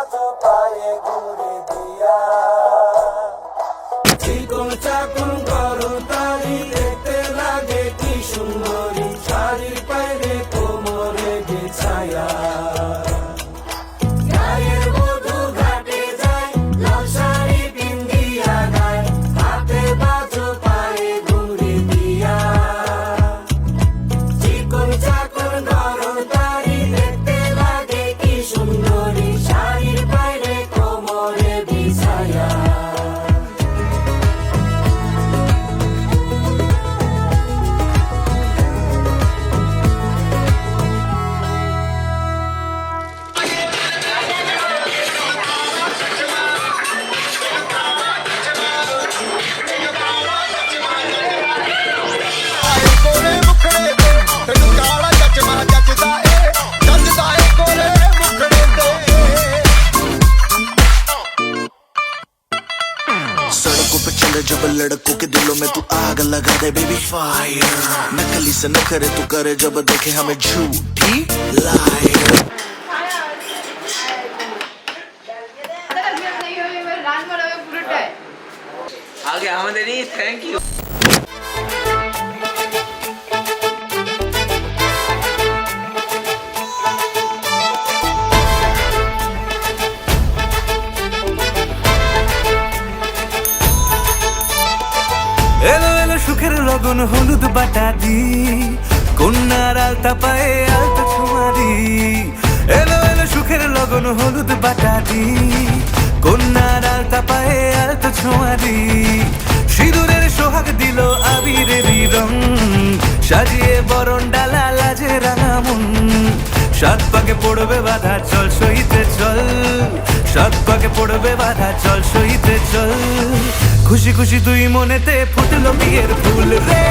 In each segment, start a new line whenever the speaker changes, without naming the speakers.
বাজো পায়ে ঘুরে দিয়া চিকন চাকন গরম তারি দেখতে লাগে কি সুন্দরী শাড়ির পায়ে কোমরে বিছায়া গায়ের মধু ঘাটে যায় লাল শাড়ি বিন্দিয়া গায় হাতে বাজো পায়ে ঘুরে দিয়া চিকন চাকন গরম তারি দেখতে লাগে কি সুন্দরী শাড়ির পায়ে কোমরে বিছায়া
ਕੋਲੇ ਮੁਖੜੇ ਤੇ ਤੈਨੂੰ ਕਾਲਾ ਜੱਜਦਾ ਜੱਜਦਾ ਏ ਕੋਲੇ ਮੁਖੜੇ ਤੇ सड़कों पे चले जब लड़कों के दिलों में तू आग लगा दे बेबी फायर नकली से नखरे तू करे जब देखे हमें झूठी लायर
আগে আমাদেরই থ্যাংক ইউ।
এলো এলো সুখের লগন হলুদ বাটা দি কন্যার আলতা পায়ে আলতা ছোঁয়া দি এলো এলো সুখের লগন হলুদ বাটা দি কন্যার আলতা পায়ে আলতা ছোঁয়া দি সিঁদুরের সোহাগ দিল আবিরেরই রং সাজিয়ে বরণ ডালা লাজে রাঙা মন সাত পাকে পড়বে বাধা চল সইতে চল সাত পাকে পড়বে বাধা চল সইতে চল খুশি খুশি তুই মনেতে ফুটলো বিয়ের ফুল রে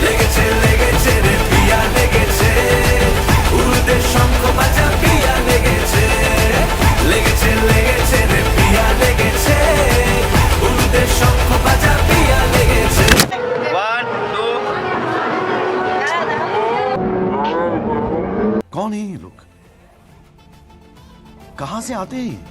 লেগেছে লেগেছে রে পিয়া লেগেছে উড়তে শঙ্খ বাজা পিয়া লেগেছে লেগেছে লেগেছে রে পিয়া লেগেছে উড়তে শঙ্খ বাজা পিয়া লেগেছে।
1 2
कौन है ये लोग कहां से आते हैं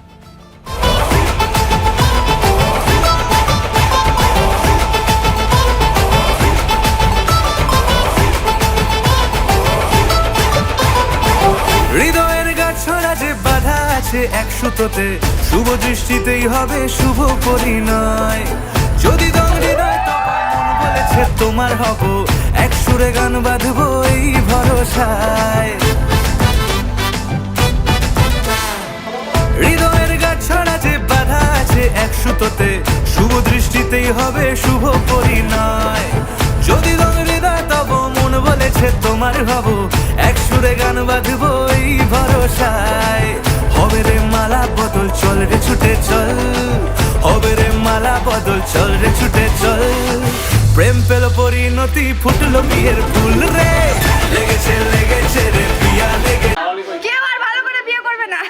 হৃদয়ের গাছড়া যে বাধা আছে এক সুতোতে শুভ দৃষ্টিতেই হবে শুভ পরিণয় যদি দম হৃদয় তোমার মন বলেছে তোমার হব এক সুরে গান বাঁধবো এই ভরসায় হৃদয়ের গাছড়া যে বাধা আছে এক সুতোতে শুভ দৃষ্টিতেই হবে শুভ পরিণয় যদি দম হৃদয় তব মন বলেছে তোমার হব এক সুরে গান বাঁধবো এই ভরসায় হবে রে মালা বদল চল রে ছুটে চল হবে রে মালা বদল চল রে ছুটে চল প্রেম পেল পরিণতি ফুটলো বিয়ের ফুল রে লেগেছে লেগেছে রে পিয়া লেগেছে
কেউ আর ভালো করে বিয়ে করবে না।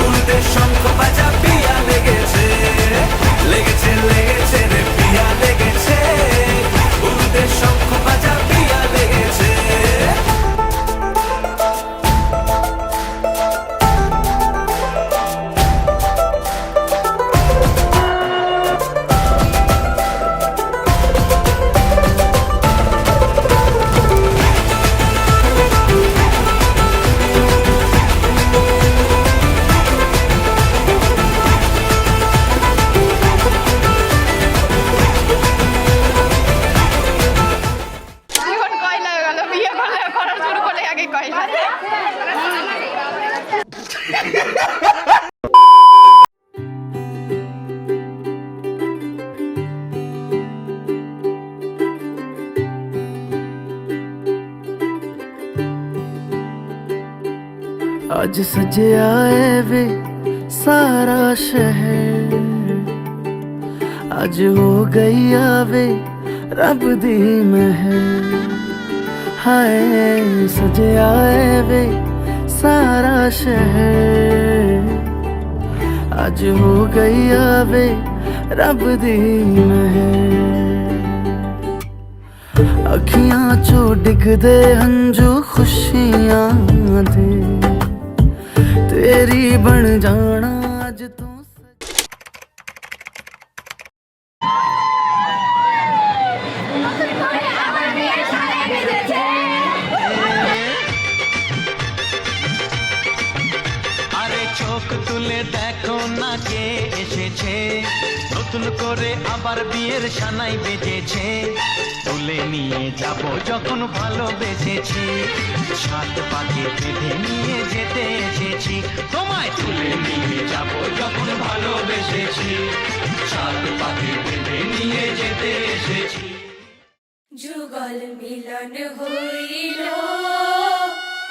উড়তে শঙ্খ বাজা পিয়া লেগেছে লেগেছে লেগেছে রে পিয়া লেগেছে উড়তে শঙ্খ বাজা পিয়া লেগেছে।
এখন কয়লা হয়ে গেল, বিয়ে করলে করা শুরু করলে আগে কয়লা।
आज सजे आए वे सारा शहर आज हो गई आवे रब दी महर हाय सजे आए वे सारा शहर आज हो गई आवे रब दी महर अखियां चो डिगदे हंजू खुशियां दे तेरे तेरी बन जाना आज तो
আরে চোখ তুলে দেখো না কে এসেছে, নতুন করে আবার বিয়ের সানাই বেজেছে। তুলে নিয়ে যাব যখন ভালোবেসেছি, সাত পাকে বেঁধে নিয়ে যেতে এসেছি। তোমায় তুলে নিয়ে যাব যখন ভালোবেসেছি, সাত পাকে বেঁধে নিয়ে যেতে এসেছি।
যুগল মিলন হইল,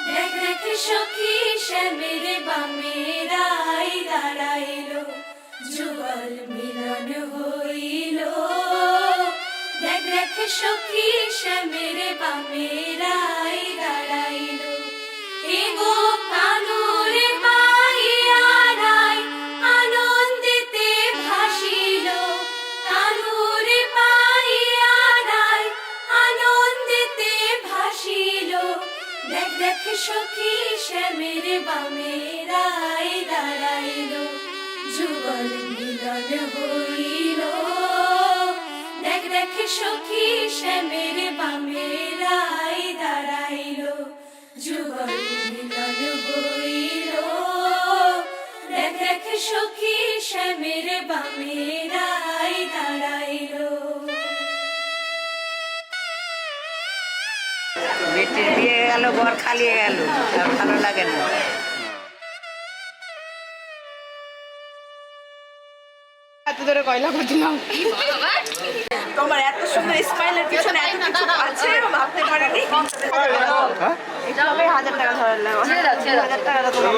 দেখ দেখ সখী শ্যামের বামে রাই দাঁড়াইল। যুগল মিলন হইল, দেখ দেখ সখী শ্যামের বামে রাই দাঁড়াইল। এগো কানুর মাইয়া রাই আনন্দেতে ভাসিল, কানুর মাইয়া রাই আনন্দেতে ভাসিল। দেখ দেখ সখী শ্যামের বামে রাই দাঁড়াইল। যুগল মিলন হইল, দেখ দেখ সখী শ্যামের বামে রাই দাঁড়াইল। যুগল মিলন হইল, দেখ দেখ সখী শ্যামের বামে রাই দাঁড়াইল।
বেটির বিয়ে গেল, ঘর খালি গেল, আর ভালো লাগে না।
এত ধরে কয়লা করছিলাম।
তোমার এত সুন্দর স্মাইলের পিছনে এত কিছু আছে ভাবতে পারিনি।
এটা হবে 1000 টাকা ধরে লাগবে। 1000 টাকা তোমার